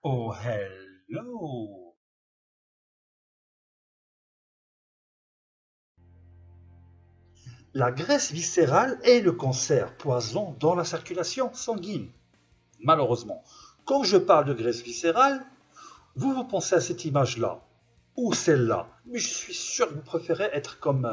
Oh, hello! La graisse viscérale est le cancer poison dans la circulation sanguine. Malheureusement, quand je parle de graisse viscérale, vous pensez à cette image-là ou celle-là, mais je suis sûr que vous préférez être comme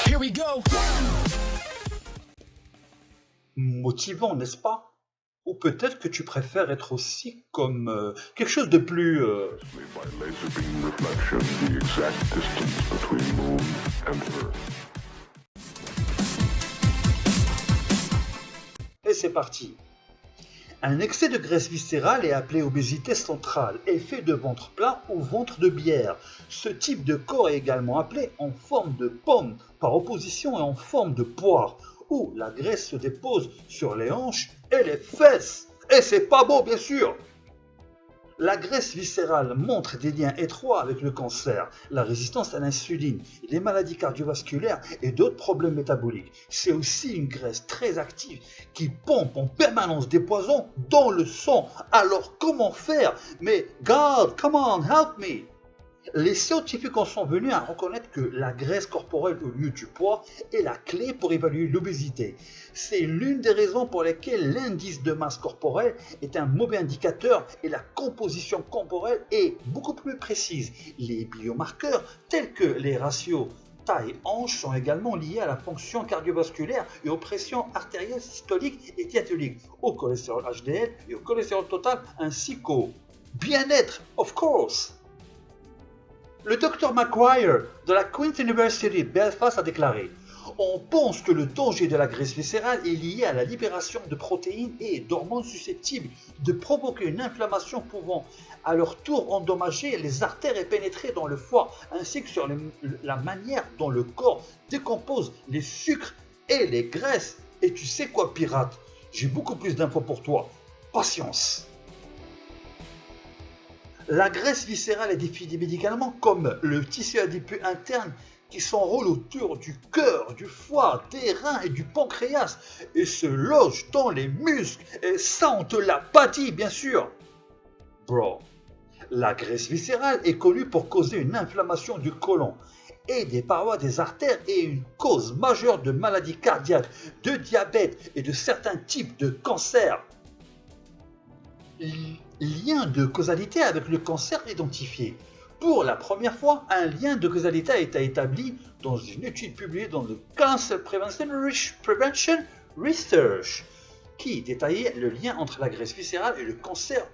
Here we go. motivant, n'est-ce pas? Ou peut-être que tu préfères être aussi comme quelque chose de plus By laser beam reflection, the exact distance between Moon and Earth. Et c'est parti. Un excès de graisse viscérale est appelé obésité centrale, effet de ventre plat ou ventre de bière. Ce type de corps est également appelé en forme de pomme, par opposition et en forme de poire, où la graisse se dépose sur les hanches et les fesses. Et c'est pas beau, bien sûr. La graisse viscérale montre des liens étroits avec le cancer, la résistance à l'insuline, les maladies cardiovasculaires et d'autres problèmes métaboliques. C'est aussi une graisse très active qui pompe en permanence des poisons dans le sang. Alors comment faire? Mais God, come on, help me! Les scientifiques en sont venus à reconnaître que la graisse corporelle au lieu du poids est la clé pour évaluer l'obésité. C'est l'une des raisons pour lesquelles l'indice de masse corporelle est un mauvais indicateur et la composition corporelle est beaucoup plus précise. Les biomarqueurs tels que les ratios taille-hanche sont également liés à la fonction cardiovasculaire et aux pressions artérielles systoliques et diastoliques, au cholestérol HDL et au cholestérol total ainsi qu'au bien-être, of course. Le Dr McGuire de la Queen's University Belfast a déclaré: on pense que le danger de la graisse viscérale est lié à la libération de protéines et d'hormones susceptibles de provoquer une inflammation pouvant à leur tour endommager les artères et pénétrer dans le foie, ainsi que sur la manière dont le corps décompose les sucres et les graisses. Et tu sais quoi, pirate? J'ai beaucoup plus d'infos pour toi. Patience. La graisse viscérale est définie médicalement comme le tissu adipeux interne qui s'enroule autour du cœur, du foie, des reins et du pancréas et se loge dans les muscles. Et ça, on te l'a pas dit, bien sûr. Bro, la graisse viscérale est connue pour causer une inflammation du côlon et des parois des artères et une cause majeure de maladies cardiaques, de diabète et de certains types de cancers. Lien de causalité avec le cancer identifié. Pour la première fois, un lien de causalité a été établi dans une étude publiée dans le Cancer Prevention Research qui détaillait le lien entre la graisse viscérale et le cancer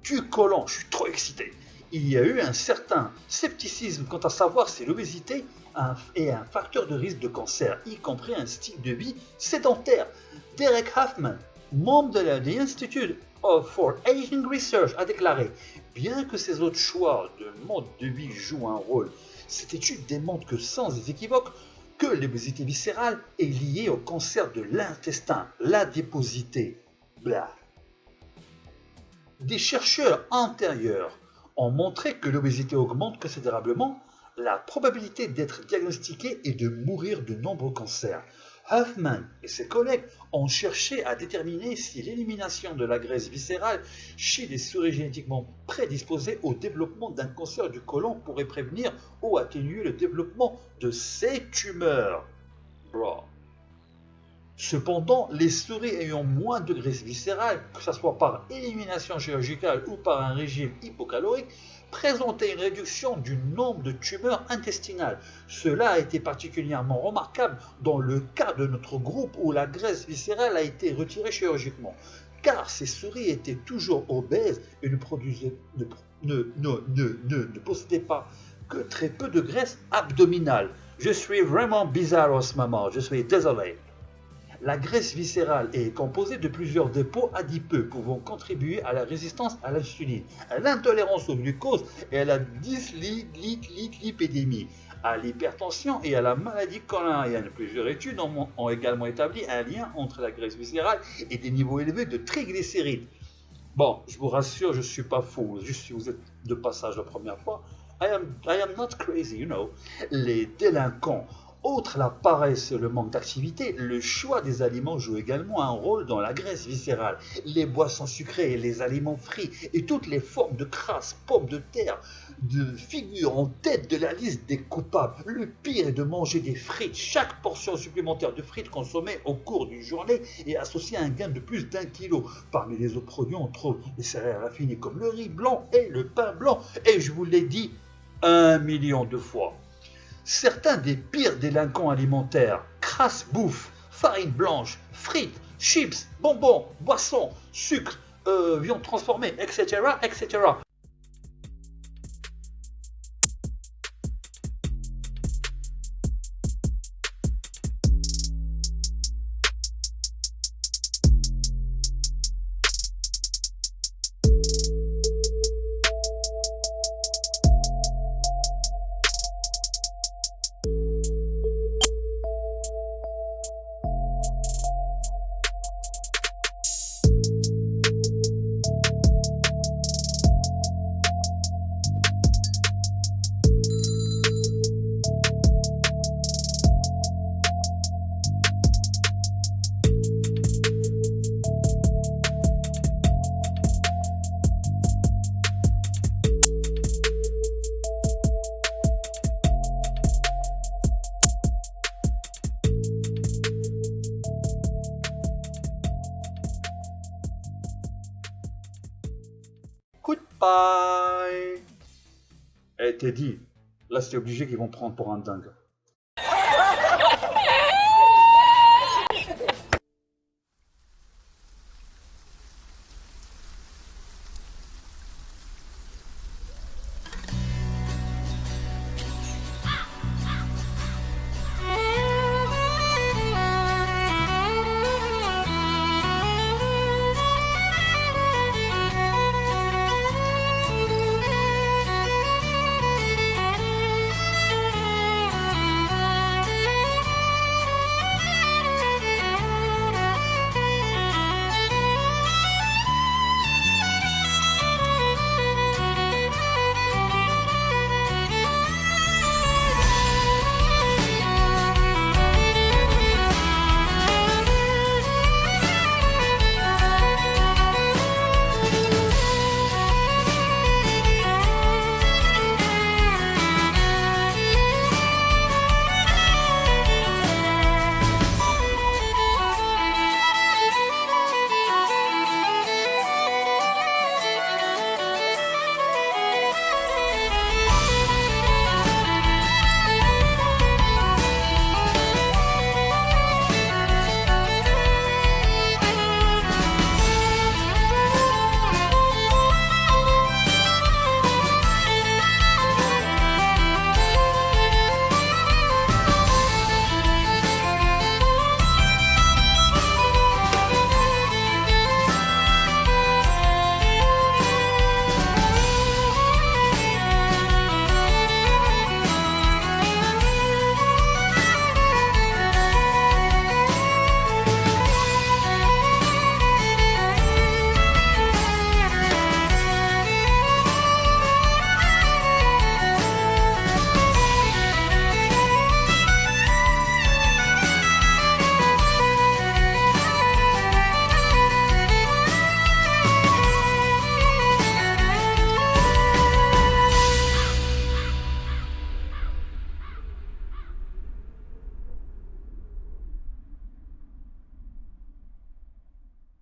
du côlon. Je suis trop excité. Il y a eu un certain scepticisme quant à savoir si l'obésité est un facteur de risque de cancer, y compris un style de vie sédentaire. Derek Hoffman, membre de The Institute for Aging Research, a déclaré: bien que ces autres choix de mode de vie jouent un rôle, cette étude démontre que sans équivoque que l'obésité viscérale est liée au cancer de l'intestin, l'adiposité. Blah. Des chercheurs antérieurs ont montré que l'obésité augmente considérablement la probabilité d'être diagnostiqué et de mourir de nombreux cancers. Hoffman et ses collègues ont cherché à déterminer si l'élimination de la graisse viscérale chez les souris génétiquement prédisposées au développement d'un cancer du côlon pourrait prévenir ou atténuer le développement de ces tumeurs. Bro. Cependant, les souris ayant moins de graisse viscérale, que ce soit par élimination chirurgicale ou par un régime hypocalorique, présentaient une réduction du nombre de tumeurs intestinales. Cela a été particulièrement remarquable dans le cas de notre groupe où la graisse viscérale a été retirée chirurgicalement, car ces souris étaient toujours obèses et ne possédaient pas que très peu de graisse abdominale. Je suis vraiment bizarre en ce moment, je suis désolé. La graisse viscérale est composée de plusieurs dépôts adipeux pouvant contribuer à la résistance à l'insuline, à l'intolérance au glucose et à la dyslipidémie, à l'hypertension et à la maladie coronarienne. Plusieurs études ont également établi un lien entre la graisse viscérale et des niveaux élevés de triglycérides. Bon, je vous rassure, je suis pas fou. Juste si vous êtes de passage la première fois, I am not crazy, you know. Les délinquants, outre la paresse et le manque d'activité, le choix des aliments joue également un rôle dans la graisse viscérale. Les boissons sucrées, les aliments frits et toutes les formes de crasse, pommes de terre, de figurent en tête de la liste des coupables. Le pire est de manger des frites. Chaque portion supplémentaire de frites consommée au cours d'une journée est associée à un gain de plus d'1 kilo. Parmi les autres produits, on trouve les céréales raffinées comme le riz blanc et le pain blanc. Et je vous l'ai dit 1 million de fois. Certains des pires délinquants alimentaires, crasse bouffe, farine blanche, frites, chips, bonbons, boissons, sucre, viande transformée, etc., etc. Goodbye. Eh, t'es dit, là c'est obligé qu'ils vont prendre pour un dingue.